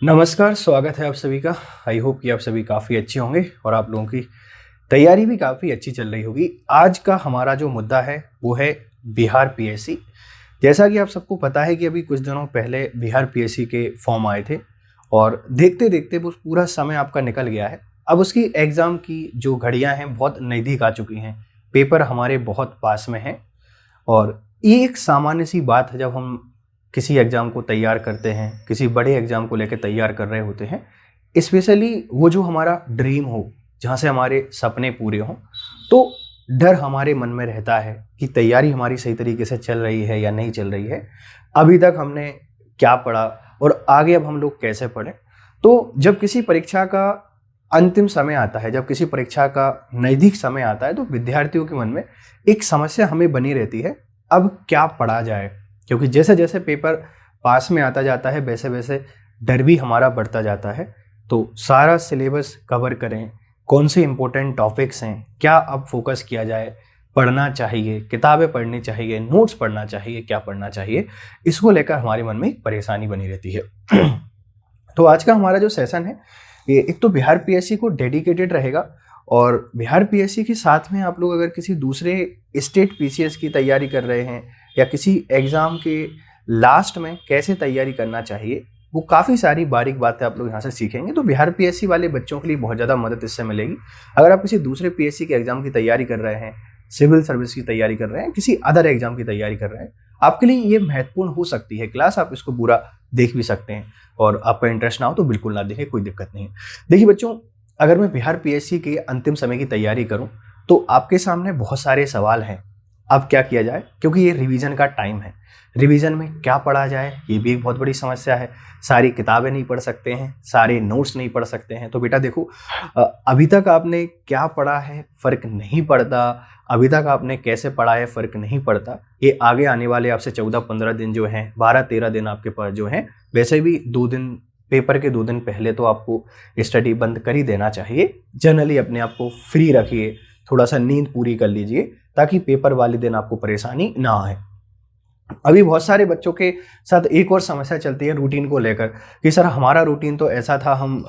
नमस्कार, स्वागत है आप सभी का। आई होप कि आप सभी काफ़ी अच्छे होंगे और आप लोगों की तैयारी भी काफ़ी अच्छी चल रही होगी। आज का हमारा जो मुद्दा है वो है बिहार पीएससी। जैसा कि आप सबको पता है कि अभी कुछ दिनों पहले बिहार पीएससी के फॉर्म आए थे और देखते देखते वो पूरा समय आपका निकल गया है। अब उसकी एग्ज़ाम की जो घड़ियां हैं बहुत नज़दीक आ चुकी हैं, पेपर हमारे बहुत पास में हैं। और ये एक सामान्य सी बात है, जब हम किसी एग्ज़ाम को तैयार करते हैं, किसी बड़े एग्ज़ाम को लेकर तैयार कर रहे होते हैं, स्पेशली वो जो हमारा ड्रीम हो, जहाँ से हमारे सपने पूरे हों, तो डर हमारे मन में रहता है कि तैयारी हमारी सही तरीके से चल रही है या नहीं चल रही है, अभी तक हमने क्या पढ़ा और आगे अब हम लोग कैसे पढ़ें। तो जब किसी परीक्षा का अंतिम समय आता है, जब किसी परीक्षा का नज़दीक समय आता है, तो विद्यार्थियों के मन में एक समस्या हमें बनी रहती है, अब क्या पढ़ा जाए। क्योंकि जैसे जैसे पेपर पास में आता जाता है वैसे वैसे डर भी हमारा बढ़ता जाता है। तो सारा सिलेबस कवर करें, कौन से इंपॉर्टेंट टॉपिक्स हैं, क्या अब फोकस किया जाए, पढ़ना चाहिए, किताबें पढ़नी चाहिए, नोट्स पढ़ना चाहिए, क्या पढ़ना चाहिए, इसको लेकर हमारे मन में एक परेशानी बनी रहती है। तो आज का हमारा जो सेशन है ये एक तो बिहार पीएससी को डेडिकेटेड रहेगा, और बिहार पीएससी के साथ में आप लोग अगर किसी दूसरे स्टेट पीसीएस की तैयारी कर रहे हैं या किसी एग्ज़ाम के लास्ट में कैसे तैयारी करना चाहिए, वो काफ़ी सारी बारीक बातें आप लोग यहाँ से सीखेंगे। तो बिहार पीएससी वाले बच्चों के लिए बहुत ज़्यादा मदद इससे मिलेगी। अगर आप किसी दूसरे पीएससी के एग्ज़ाम की तैयारी कर रहे हैं, सिविल सर्विस की तैयारी कर रहे हैं, किसी अदर एग्ज़ाम की तैयारी कर रहे हैं, आपके लिए ये महत्वपूर्ण हो सकती है क्लास। आप इसको पूरा देख भी सकते हैं, और आपका इंटरेस्ट ना हो तो बिल्कुल ना देखें, कोई दिक्कत नहीं है। देखिए बच्चों, अगर मैं बिहार पीएससी के अंतिम समय की तैयारी करूं तो आपके सामने बहुत सारे सवाल हैं। अब क्या किया जाए, क्योंकि ये रिवीजन का टाइम है। रिवीजन में क्या पढ़ा जाए, ये भी एक बहुत बड़ी समस्या है। सारी किताबें नहीं पढ़ सकते हैं, सारे नोट्स नहीं पढ़ सकते हैं। तो बेटा देखो, अभी तक आपने क्या पढ़ा है फ़र्क नहीं पड़ता, अभी तक आपने कैसे पढ़ा है फ़र्क नहीं पड़ता। ये आगे आने वाले आपसे 14-15 दिन जो हैं, 12-13 दिन आपके पास जो हैं, वैसे भी 2 दिन, पेपर के 2 दिन पहले तो आपको स्टडी बंद कर ही देना चाहिए। जनरली अपने आप को फ्री रखिए, थोड़ा सा नींद पूरी कर लीजिए, ताकि पेपर वाले दिन आपको परेशानी ना आए। अभी बहुत सारे बच्चों के साथ एक और समस्या चलती है रूटीन को लेकर कि सर हमारा रूटीन तो ऐसा था, हम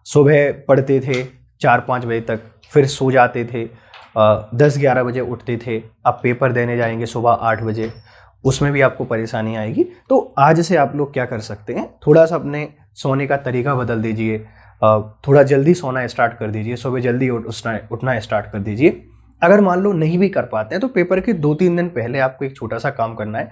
सुबह पढ़ते थे 4-5 बजे तक, फिर सो जाते थे, 10-11 बजे उठते थे, अब पेपर देने जाएंगे सुबह 8 बजे, उसमें भी आपको परेशानी आएगी। तो आज से आप लोग क्या कर सकते हैं, थोड़ा सा अपने सोने का तरीका बदल दीजिए, थोड़ा जल्दी सोना स्टार्ट कर दीजिए, सुबह जल्दी उठना स्टार्ट कर दीजिए। अगर मान लो नहीं भी कर पाते हैं तो पेपर के 2-3 दिन पहले आपको एक छोटा सा काम करना है।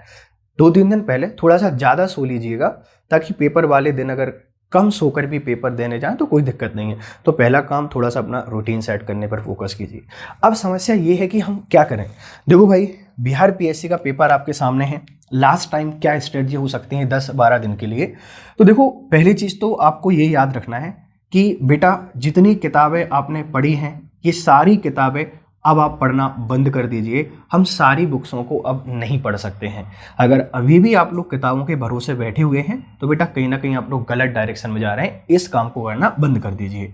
2-3 दिन पहले थोड़ा सा ज़्यादा सो लीजिएगा, ताकि पेपर वाले दिन अगर कम सोकर भी पेपर देने जाएं तो कोई दिक्कत नहीं है। तो पहला काम, थोड़ा सा अपना रूटीन सेट करने पर फोकस कीजिए। अब समस्या ये है कि हम क्या करें। देखो भाई, बिहार पीएससी का पेपर आपके सामने है, लास्ट टाइम क्या स्ट्रेटजी हो सकती है 10-12 दिन के लिए। तो देखो, पहली चीज़ तो आपको ये याद रखना है कि बेटा जितनी किताबें आपने पढ़ी हैं, ये सारी किताबें अब आप पढ़ना बंद कर दीजिए। हम सारी बुक्सों को अब नहीं पढ़ सकते हैं। अगर अभी भी आप लोग किताबों के भरोसे बैठे हुए हैं तो बेटा कहीं ना कहीं आप लोग गलत डायरेक्शन में जा रहे हैं, इस काम को करना बंद कर दीजिए।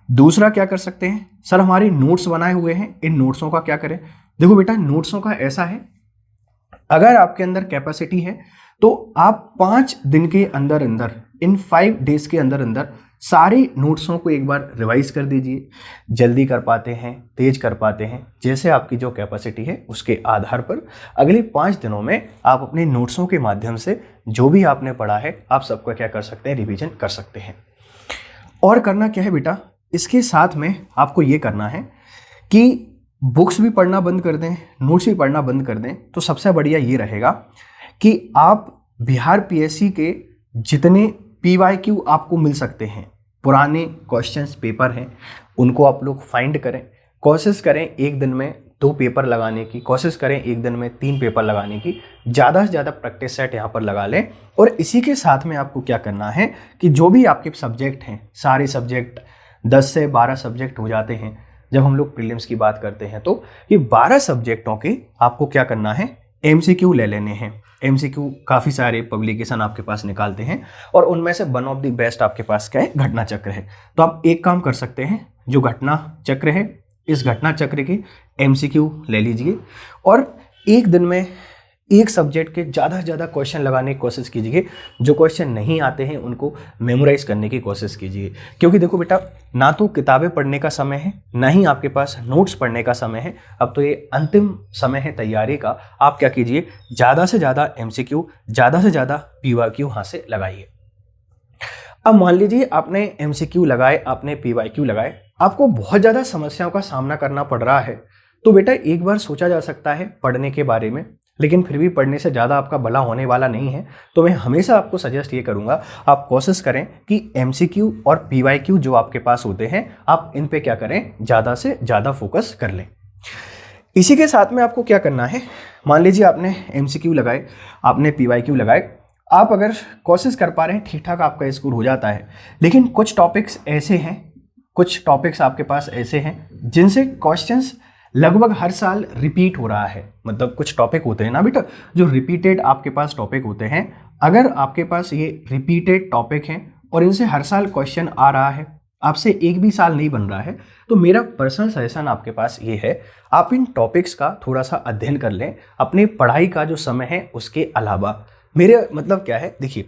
दूसरा क्या कर सकते हैं, सर हमारे नोट्स बनाए हुए हैं, इन नोट्सों का क्या करें। देखो बेटा, नोट्सों का ऐसा है, अगर आपके अंदर कैपेसिटी है तो आप 5 दिन के अंदर अंदर, इन 5 डेज के अंदर अंदर सारे नोट्सों को एक बार रिवाइज कर दीजिए। जल्दी कर पाते हैं, तेज कर पाते हैं, जैसे आपकी जो कैपेसिटी है उसके आधार पर अगले 5 दिनों में आप अपने नोट्सों के माध्यम से जो भी आपने पढ़ा है आप सबका क्या कर सकते हैं, रिवीजन कर सकते हैं। और करना क्या है बेटा, इसके साथ में आपको ये करना है कि बुक्स भी पढ़ना बंद कर दें, नोट्स भी पढ़ना बंद कर दें। तो सबसे बढ़िया ये रहेगा कि आप बिहार पीएससी के जितने PYQ आपको मिल सकते हैं, पुराने क्वेश्चंस पेपर हैं, उनको आप लोग फाइंड करें। कोशिश करें एक दिन में 2 पेपर लगाने की, कोशिश करें एक दिन में 3 पेपर लगाने की। ज़्यादा से ज़्यादा प्रैक्टिस सेट यहाँ पर लगा लें। और इसी के साथ में आपको क्या करना है कि जो भी आपके सब्जेक्ट हैं, सारे सब्जेक्ट 10 से 12 सब्जेक्ट हो जाते हैं जब हम लोग प्रीलिम्स की बात करते हैं। तो ये 12 सब्जेक्टों के आपको क्या करना है, MCQ ले लेने हैं। MCQ काफ़ी सारे पब्लिकेशन आपके पास निकालते हैं, और उनमें से वन ऑफ द बेस्ट आपके पास क्या है, घटना चक्र है। तो आप एक काम कर सकते हैं, जो घटना चक्र है, इस घटना चक्र के MCQ ले लीजिए, और एक दिन में एक सब्जेक्ट के ज़्यादा से ज़्यादा क्वेश्चन लगाने की कोशिश कीजिए। जो क्वेश्चन नहीं आते हैं उनको मेमोराइज करने की कोशिश कीजिए, क्योंकि देखो बेटा, ना तो किताबें पढ़ने का समय है, ना ही आपके पास नोट्स पढ़ने का समय है। अब तो ये अंतिम समय है तैयारी का। आप क्या कीजिए, ज़्यादा से ज़्यादा MCQ, ज़्यादा से ज़्यादा PYQ यहाँ से लगाइए। अब मान लीजिए आपने MCQ लगाए, आपने PYQ लगाए, आपको बहुत ज़्यादा समस्याओं का सामना करना पड़ रहा है, तो बेटा एक बार सोचा जा सकता है पढ़ने के बारे में, लेकिन फिर भी पढ़ने से ज़्यादा आपका भला होने वाला नहीं है। तो मैं हमेशा आपको सजेस्ट ये करूँगा, आप कोशिश करें कि MCQ और PYQ जो आपके पास होते हैं, आप इन पे क्या करें, ज़्यादा से ज़्यादा फोकस कर लें। इसी के साथ में आपको क्या करना है, मान लीजिए आपने MCQ लगाए, आपने PYQ लगाए, आप अगर कोशिश कर पा रहे हैं, ठीक ठाक आपका स्कोर हो जाता है, लेकिन कुछ टॉपिक्स ऐसे हैं, कुछ टॉपिक्स आपके पास ऐसे हैं जिनसे क्वेश्चंस लगभग हर साल रिपीट हो रहा है। मतलब कुछ टॉपिक होते हैं ना बेटा, जो रिपीटेड आपके पास टॉपिक होते हैं। अगर आपके पास ये रिपीटेड टॉपिक हैं और इनसे हर साल क्वेश्चन आ रहा है, आपसे एक भी साल नहीं बन रहा है, तो मेरा पर्सनल सजेशन आपके पास ये है, आप इन टॉपिक्स का थोड़ा सा अध्ययन कर लें अपनी पढ़ाई का जो समय है उसके अलावा। मेरे मतलब क्या है, देखिए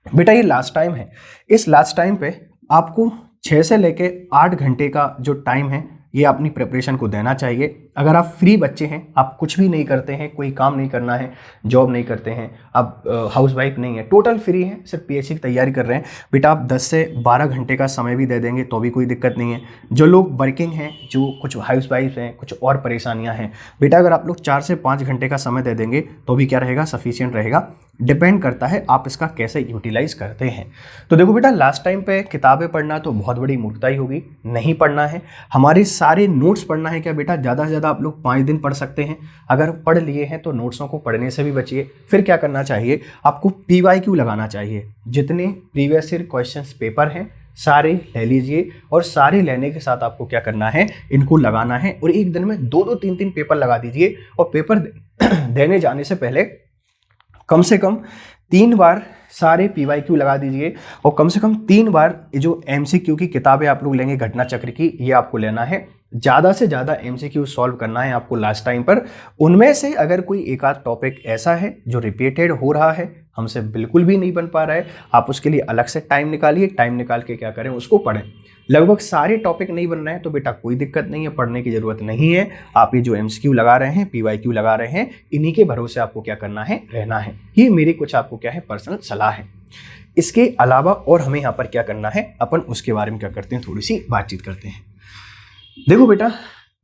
बेटा, ये लास्ट टाइम है। इस लास्ट टाइम पे आपको 6 से लेके 8 घंटे का जो टाइम है, ये अपनी प्रिपरेशन को देना चाहिए। अगर आप फ्री बच्चे हैं, आप कुछ भी नहीं करते हैं, कोई काम नहीं करना है, जॉब नहीं करते हैं, आप हाउस वाइफ नहीं है, टोटल फ्री हैं, सिर्फ PSC की तैयारी कर रहे हैं, बेटा आप 10 से 12 घंटे का समय भी दे देंगे तो भी कोई दिक्कत नहीं है। जो लोग वर्किंग हैं, जो कुछ हाउस वाइफ हैं, कुछ और परेशानियां हैं, बेटा अगर आप लोग 4 से 5 घंटे का समय दे देंगे तो भी क्या रहेगा, सफिशिएंट रहेगा। डिपेंड करता है आप इसका कैसे यूटिलाइज करते हैं। तो देखो बेटा, लास्ट टाइम पे किताबें पढ़ना तो बहुत बड़ी मूर्खताई होगी, नहीं पढ़ना है। हमारे सारे नोट्स पढ़ना है क्या बेटा, ज़्यादा से ज़्यादा आप लोग 5 दिन पढ़ सकते हैं। अगर पढ़ लिए हैं तो नोट्सों को पढ़ने से भी बचिए। फिर क्या करना चाहिए, आपको PYQ लगाना चाहिए। जितने प्रीवियस ईयर क्वेश्चंस पेपर हैं सारे ले लीजिए, और सारे लेने के साथ आपको क्या करना है, इनको लगाना है, और एक दिन में 2-2, 3-3 पेपर लगा दीजिए। और पेपर देने जाने से पहले कम से कम 3 बार सारे PYQ लगा दीजिए, और कम से कम 3 बार जो MCQ की किताबें आप लोग लेंगे घटना चक्र की, ये आपको लेना है। ज़्यादा से ज़्यादा MCQ सॉल्व करना है आपको लास्ट टाइम पर। उनमें से अगर कोई एक आध टॉपिक ऐसा है जो रिपीटेड हो रहा है, हमसे बिल्कुल भी नहीं बन पा रहा है, आप उसके लिए अलग से टाइम निकालिए। टाइम निकाल के क्या करें, उसको पढ़ें। लगभग सारे टॉपिक नहीं बन रहे हैं तो बेटा कोई दिक्कत नहीं है, पढ़ने की ज़रूरत नहीं है। आप ये जो MCQ लगा रहे हैं, PYQ लगा रहे हैं, इन्हीं के भरोसे आपको क्या करना है, रहना है। ये मेरी कुछ आपको क्या है, पर्सनल सलाह है। इसके अलावा और हमें यहाँ पर क्या करना है, अपन उसके बारे में क्या करते हैं, थोड़ी सी बातचीत करते हैं। देखो बेटा,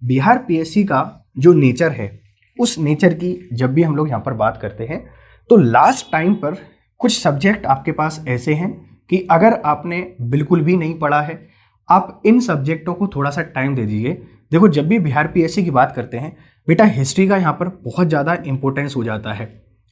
बिहार PSC का जो नेचर है, उस नेचर की जब भी हम लोग यहाँ पर बात करते हैं तो लास्ट टाइम पर कुछ सब्जेक्ट आपके पास ऐसे हैं कि अगर आपने बिल्कुल भी नहीं पढ़ा है, आप इन सब्जेक्टों को थोड़ा सा टाइम दे दीजिए। देखो, जब भी बिहार PSC की बात करते हैं बेटा, हिस्ट्री का यहाँ पर बहुत ज़्यादा इंपॉर्टेंस हो जाता है।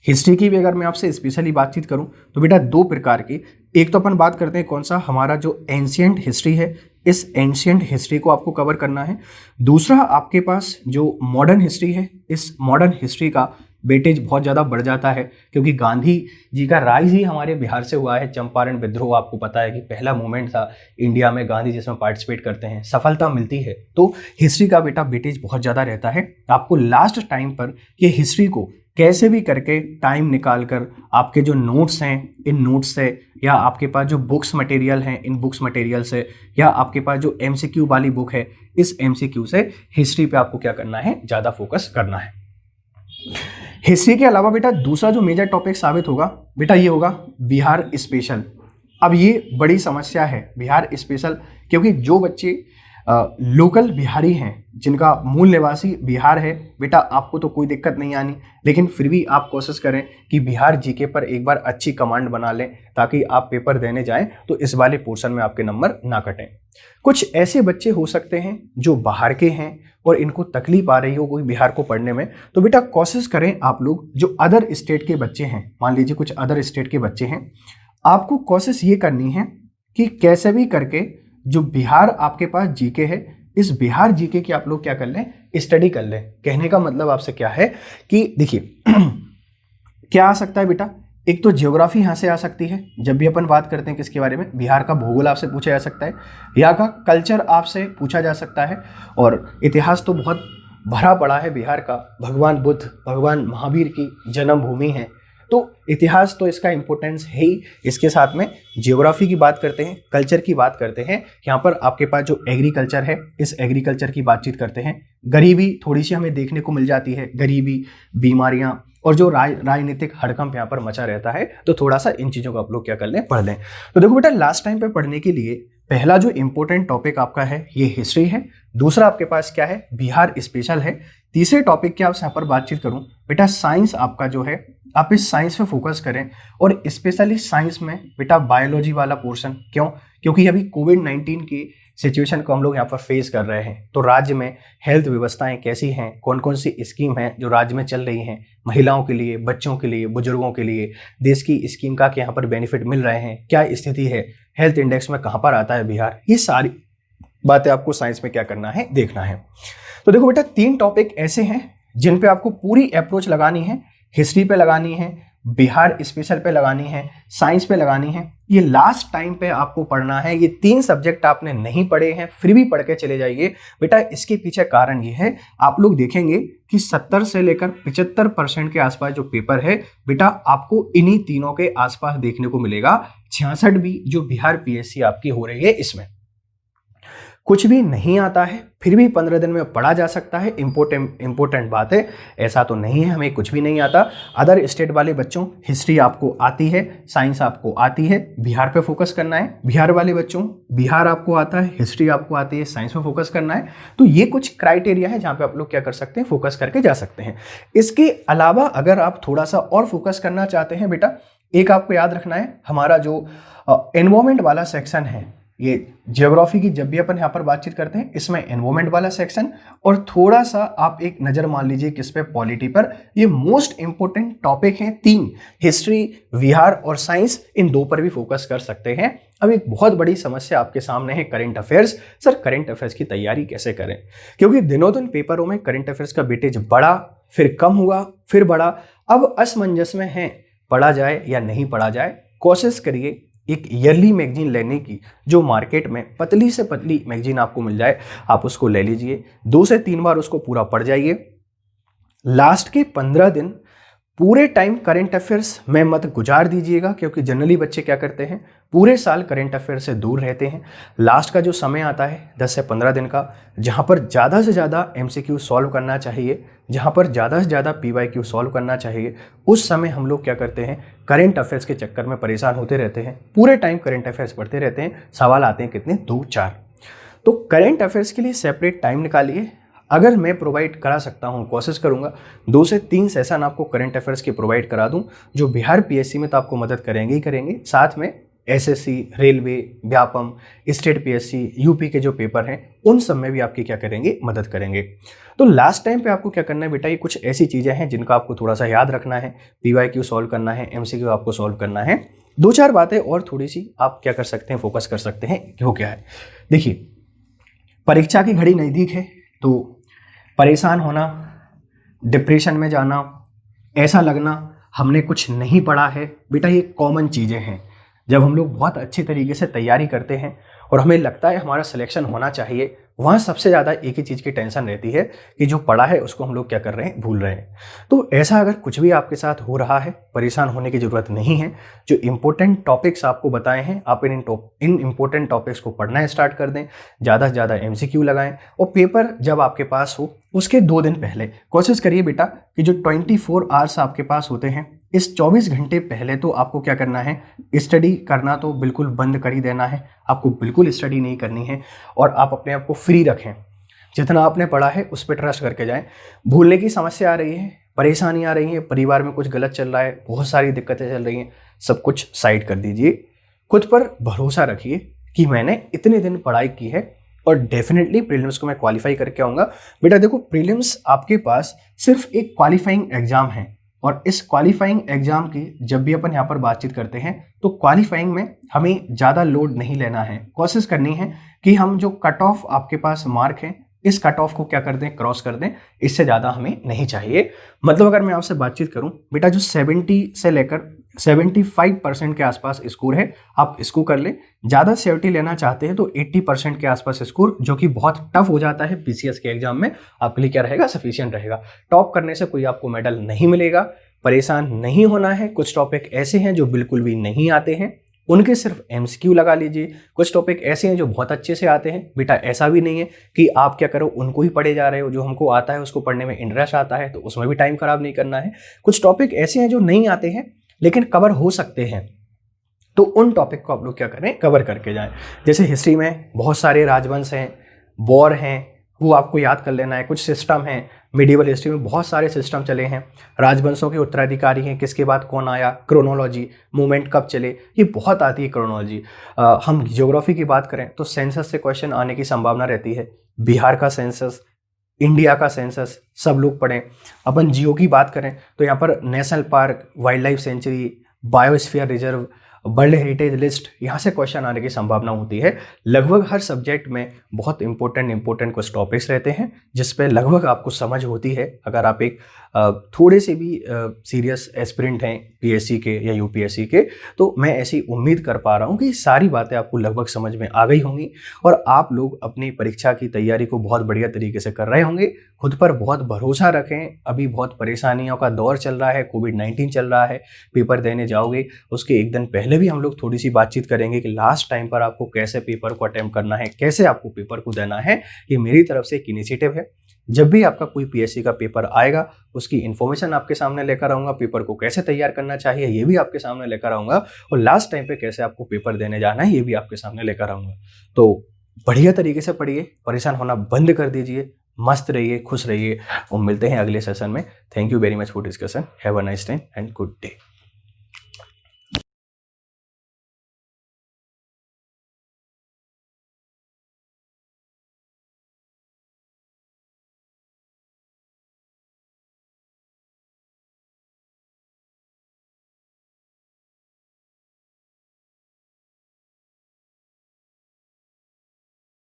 हिस्ट्री की भी अगर मैं आपसे स्पेशली बातचीत करूं तो बेटा 2 प्रकार की, एक तो अपन बात करते हैं कौन सा, हमारा जो एंशिएंट हिस्ट्री है, इस एंशिएंट हिस्ट्री को आपको कवर करना है। दूसरा आपके पास जो मॉडर्न हिस्ट्री है, इस मॉडर्न हिस्ट्री का वेटेज बहुत ज़्यादा बढ़ जाता है, क्योंकि गांधी जी का राइज ही हमारे बिहार से हुआ है। चंपारण विद्रोह आपको पता है कि पहला मूवमेंट था इंडिया में, गांधी जिसमें पार्टिसिपेट करते हैं, सफलता मिलती है। तो हिस्ट्री का बेटा वेटेज बहुत ज़्यादा रहता है। आपको लास्ट टाइम पर ये हिस्ट्री को कैसे भी करके टाइम निकाल कर आपके जो नोट्स हैं, इन नोट्स से, या आपके पास जो बुक्स मटेरियल हैं, इन बुक्स मटेरियल से, या आपके पास जो MCQ वाली बुक है, इस MCQ से हिस्ट्री पे आपको क्या करना है, ज़्यादा फोकस करना है। हिस्ट्री के अलावा बेटा दूसरा जो मेजर टॉपिक साबित होगा बेटा, ये होगा बिहार स्पेशल। अब ये बड़ी समस्या है बिहार स्पेशल, क्योंकि जो बच्चे लोकल बिहारी हैं, जिनका मूल निवासी बिहार है, बेटा आपको तो कोई दिक्कत नहीं आनी, लेकिन फिर भी आप कोशिश करें कि बिहार GK पर एक बार अच्छी कमांड बना लें, ताकि आप पेपर देने जाएं तो इस वाले पोर्शन में आपके नंबर ना कटें। कुछ ऐसे बच्चे हो सकते हैं जो बाहर के हैं और इनको तकलीफ आ रही हो कोई बिहार को पढ़ने में, तो बेटा कोशिश करें आप लोग जो अदर स्टेट के बच्चे हैं, मान लीजिए कुछ अदर स्टेट के बच्चे हैं, आपको कोशिश ये करनी है कि कैसे भी करके जो बिहार आपके पास GK है, इस बिहार GK की आप लोग क्या कर लें, स्टडी कर लें। कहने का मतलब आपसे क्या है कि देखिए क्या आ सकता है बेटा, एक तो ज्योग्राफी यहाँ से आ सकती है, जब भी अपन बात करते हैं किसके बारे में, बिहार का भूगोल आपसे पूछा जा सकता है, यहाँ का कल्चर आपसे पूछा जा सकता है, और इतिहास तो बहुत भरा पड़ा है बिहार का, भगवान बुद्ध, भगवान महावीर की जन्मभूमि है, तो इतिहास तो इसका इम्पोर्टेंस है ही। इसके साथ में जियोग्राफी की बात करते हैं, कल्चर की बात करते हैं, यहाँ पर आपके पास जो एग्रीकल्चर है, इस एग्रीकल्चर की बातचीत करते हैं। गरीबी थोड़ी सी हमें देखने को मिल जाती है, गरीबी, बीमारियां और जो राजनीतिक हड़कंप यहाँ पर मचा रहता है, तो थोड़ा सा इन चीज़ों को आप लोग क्या कर लें, पढ़ लें। तो देखो बेटा, लास्ट टाइम पे पढ़ने के लिए पहला जो इंपॉर्टेंट टॉपिक आपका है ये हिस्ट्री है, दूसरा आपके पास क्या है, बिहार स्पेशल है, तीसरे टॉपिक की आपसे यहाँ पर बातचीत करूं बेटा, साइंस आपका जो है, आप इस साइंस पे फोकस करें, और स्पेशली साइंस में बेटा बायोलॉजी वाला पोर्शन। क्यों? क्योंकि अभी कोविड-19 की सिचुएशन को हम लोग यहाँ पर फेस कर रहे हैं, तो राज्य में हेल्थ व्यवस्थाएं कैसी हैं, कौन कौन सी स्कीम है जो राज्य में चल रही हैं, महिलाओं के लिए, बच्चों के लिए, बुजुर्गों के लिए, देश की स्कीम का यहाँ पर बेनिफिट मिल रहे हैं, क्या स्थिति है, हेल्थ इंडेक्स में कहाँ पर आता है बिहार, ये सारी बातें आपको साइंस में क्या करना है, देखना है। तो देखो बेटा, 3 टॉपिक ऐसे हैं जिन पे आपको पूरी अप्रोच लगानी है, हिस्ट्री पे लगानी है, बिहार स्पेशल पे लगानी है, साइंस पे लगानी है। ये लास्ट टाइम पे आपको पढ़ना है। ये 3 सब्जेक्ट आपने नहीं पढ़े हैं, फिर भी पढ़ के चले जाइए बेटा। इसके पीछे कारण ये है, आप लोग देखेंगे कि 70 से लेकर 75% के आसपास जो पेपर है बेटा, आपको इन्हीं तीनों के आसपास देखने को मिलेगा। 66 भी जो बिहार पीएससी आपकी हो रही है, इसमें कुछ भी नहीं आता है, फिर भी 15 दिन में पढ़ा जा सकता है। इंपॉर्टेंट बात है, ऐसा तो नहीं है हमें कुछ भी नहीं आता। अदर स्टेट वाले बच्चों, हिस्ट्री आपको आती है, साइंस आपको आती है, बिहार पे फोकस करना है। बिहार वाले बच्चों, बिहार आपको आता है, हिस्ट्री आपको आती है, साइंस पे फोकस करना है। तो ये कुछ क्राइटेरिया है जहाँ पे आप लोग क्या कर सकते हैं, फोकस करके जा सकते हैं। इसके अलावा अगर आप थोड़ा सा और फोकस करना चाहते हैं बेटा, एक आपको याद रखना है, हमारा जो एनवायरमेंट वाला सेक्शन है, ये ज्योग्राफी की जब भी अपन यहाँ पर बातचीत करते हैं, इसमें एनवायरमेंट वाला सेक्शन, और थोड़ा सा आप एक नज़र मान लीजिए किस पे, पॉलिटी पर। ये मोस्ट इंपोर्टेंट टॉपिक हैं 3, हिस्ट्री, बिहार और साइंस, इन 2 पर भी फोकस कर सकते हैं। अब एक बहुत बड़ी समस्या आपके सामने है, current affairs. Sir current affairs की तैयारी कैसे करें? क्योंकि दिनों दिन पेपरों में करंट अफेयर्स का वेटेज बढ़ा, फिर कम हुआ, फिर बढ़ा। अब असमंजस में है, पढ़ा जाए या नहीं पढ़ा जाए। कोशिश करिए एक ईयरली मैगजीन लेने की, जो मार्केट में पतली से पतली मैगजीन आपको मिल जाए, आप उसको ले लीजिए। 2 से 3 बार उसको पूरा पढ़ जाइए। लास्ट के 15 दिन पूरे टाइम करंट अफेयर्स में मत गुजार दीजिएगा, क्योंकि जनरली बच्चे क्या करते हैं, पूरे साल करंट अफेयर से दूर रहते हैं। लास्ट का जो समय आता है 10 से 15 दिन का, जहाँ पर ज़्यादा से ज़्यादा एमसीक्यू सॉल्व करना चाहिए, जहाँ पर ज़्यादा से ज़्यादा पीवाईक्यू सॉल्व करना चाहिए, उस समय हम लोग क्या करते हैं, करंट अफेयर्स के चक्कर में परेशान होते रहते हैं। पूरे टाइम करंट अफेयर्स पढ़ते रहते हैं, सवाल आते हैं कितने, 2-4। तो करंट अफेयर्स के लिए सेपरेट टाइम निकालिए। अगर मैं प्रोवाइड करा सकता हूँ, कोशिश करूँगा 2 से 3 सेशन आपको करंट अफेयर्स के प्रोवाइड करा दूँ, जो बिहार पीएससी में तो आपको मदद करेंगे ही करेंगे, साथ में SSC, railway, Vyapam, state PSC, UP के जो पेपर हैं, उन सब में भी आपकी क्या करेंगे, मदद करेंगे। तो लास्ट टाइम पे आपको क्या करना है बेटा, ये कुछ ऐसी चीज़ें हैं जिनका आपको थोड़ा सा याद रखना है। पीवाईक्यू सॉल्व करना है, एमसीक्यू आपको सॉल्व करना है। 2-4 बातें और थोड़ी सी आप क्या कर सकते हैं, फोकस कर सकते हैं। वो क्या है, देखिए, परीक्षा की घड़ी नज़दीक है, तो परेशान होना, डिप्रेशन में जाना, ऐसा लगना हमने कुछ नहीं पढ़ा है बेटा, ये कॉमन चीज़ें हैं। जब हम लोग बहुत अच्छे तरीके से तैयारी करते हैं और हमें लगता है हमारा सिलेक्शन होना चाहिए, वहाँ सबसे ज़्यादा एक ही चीज़ की टेंशन रहती है कि जो पढ़ा है उसको हम लोग क्या कर रहे हैं, भूल रहे हैं। तो ऐसा अगर कुछ भी आपके साथ हो रहा है, परेशान होने की ज़रूरत नहीं है। जो इम्पोर्टेंट टॉपिक्स आपको बताए हैं, आप इन इम्पोर्टेंट टॉपिक्स को पढ़ना स्टार्ट कर दें, ज़्यादा से ज़्यादा एमसीक्यू लगाएं, और पेपर जब आपके पास हो उसके 2 दिन पहले कोशिश करिए बेटा कि जो 24 आवर्स आपके पास होते हैं, इस 24 घंटे पहले तो आपको क्या करना है, स्टडी करना तो बिल्कुल बंद कर ही देना है। आपको बिल्कुल स्टडी नहीं करनी है, और आप अपने आप को फ्री रखें। जितना आपने पढ़ा है उस पर ट्रस्ट करके जाएं। भूलने की समस्या आ रही है, परेशानी आ रही है, परिवार में कुछ गलत चल रहा है, बहुत सारी दिक्कतें चल रही हैं, सब कुछ साइड कर दीजिए। खुद पर भरोसा रखिए कि मैंने इतने दिन पढ़ाई की है और डेफिनेटली प्रीलिम्स को मैं क्वालिफाई करके आऊँगा। बेटा देखो, प्रीलिम्स आपके पास सिर्फ एक क्वालिफाइंग एग्जाम है, और इस क्वालिफाइंग एग्जाम की जब भी अपन यहाँ पर बातचीत करते हैं, तो क्वालिफाइंग में हमें ज़्यादा लोड नहीं लेना है। कोशिश करनी है कि हम जो कट ऑफ आपके पास मार्क हैं इस कट ऑफ को क्या कर दें, क्रॉस कर दें, इससे ज़्यादा हमें नहीं चाहिए। मतलब अगर मैं आपसे बातचीत करूं, बेटा जो 70 से लेकर 75% के आसपास स्कोर है, आप इसको कर लें। ज़्यादा सीआरटी लेना चाहते हैं तो 80% के आसपास स्कोर, जो कि बहुत टफ हो जाता है पीसीएस के एग्जाम में, आपके लिए क्या रहेगा, सफिशिएंट रहेगा। टॉप करने से कोई आपको मेडल नहीं मिलेगा, परेशान नहीं होना है। कुछ टॉपिक ऐसे हैं जो बिल्कुल भी नहीं आते हैं, उनके सिर्फ एमसीक्यू लगा लीजिए। कुछ टॉपिक ऐसे हैं जो बहुत अच्छे से आते हैं, बेटा ऐसा भी नहीं है कि आप क्या करो उनको ही पढ़े जा रहे हो। जो हमको आता है उसको पढ़ने में इंटरेस्ट आता है तो उसमें भी टाइम खराब नहीं करना है। कुछ टॉपिक ऐसे हैं जो नहीं आते हैं लेकिन कवर हो सकते हैं, तो उन टॉपिक को आप लोग क्या करें, कवर करके जाएं। जैसे हिस्ट्री में बहुत सारे राजवंश हैं, वॉर हैं, वो आपको याद कर लेना है। कुछ सिस्टम हैं, मिडिवल हिस्ट्री में बहुत सारे सिस्टम चले हैं, राजवंशों के उत्तराधिकारी हैं, किसके बाद कौन आया, क्रोनोलॉजी, मूवमेंट कब चले, ये बहुत आती है क्रोनोलॉजी। हम ज्योग्राफी की बात करें तो सेंसस से क्वेश्चन आने की संभावना रहती है। बिहार का सेंसस, इंडिया का सेंसस, सब लोग पढ़ें। अपन जियो की बात करें तो यहाँ पर national park, wild life sanctuary, biosphere reserve, world heritage list, यहाँ से क्वेश्चन आने की संभावना होती है। लगभग हर सब्जेक्ट में बहुत इंपॉर्टेंट कुछ टॉपिक्स रहते हैं जिस पे लगभग आपको समझ होती है। अगर आप एक थोड़े से भी सीरियस एस्पिरेंट हैं पीएससी के या यूपीएससी के, तो मैं ऐसी उम्मीद कर पा रहा हूँ कि सारी बातें आपको लगभग समझ में आ गई होंगी और आप लोग अपनी परीक्षा की तैयारी को बहुत बढ़िया तरीके से कर रहे होंगे। खुद पर बहुत भरोसा रखें। अभी बहुत परेशानियों का दौर चल रहा है, कोविड-19 चल रहा है। पेपर देने जाओगे उसके एक दिन पहले भी हम लोग थोड़ी सी बातचीत करेंगे कि लास्ट टाइम पर आपको कैसे पेपर को अटेम्प्ट करना है, कैसे आपको पेपर को देना है। ये मेरी तरफ से एक इनिशिएटिव है। जब भी आपका कोई पीएससी का पेपर आएगा उसकी इन्फॉर्मेशन आपके सामने लेकर आऊँगा, पेपर को कैसे तैयार करना चाहिए ये भी आपके सामने लेकर आऊँगा, और लास्ट टाइम पे कैसे आपको पेपर देने जाना है ये भी आपके सामने लेकर आऊँगा। तो बढ़िया तरीके से पढ़िए, परेशान होना बंद कर दीजिए, मस्त रहिए, खुश रहिए, और मिलते हैं अगले सेशन में। Thank you very much for discussion. Have a nice time and good day.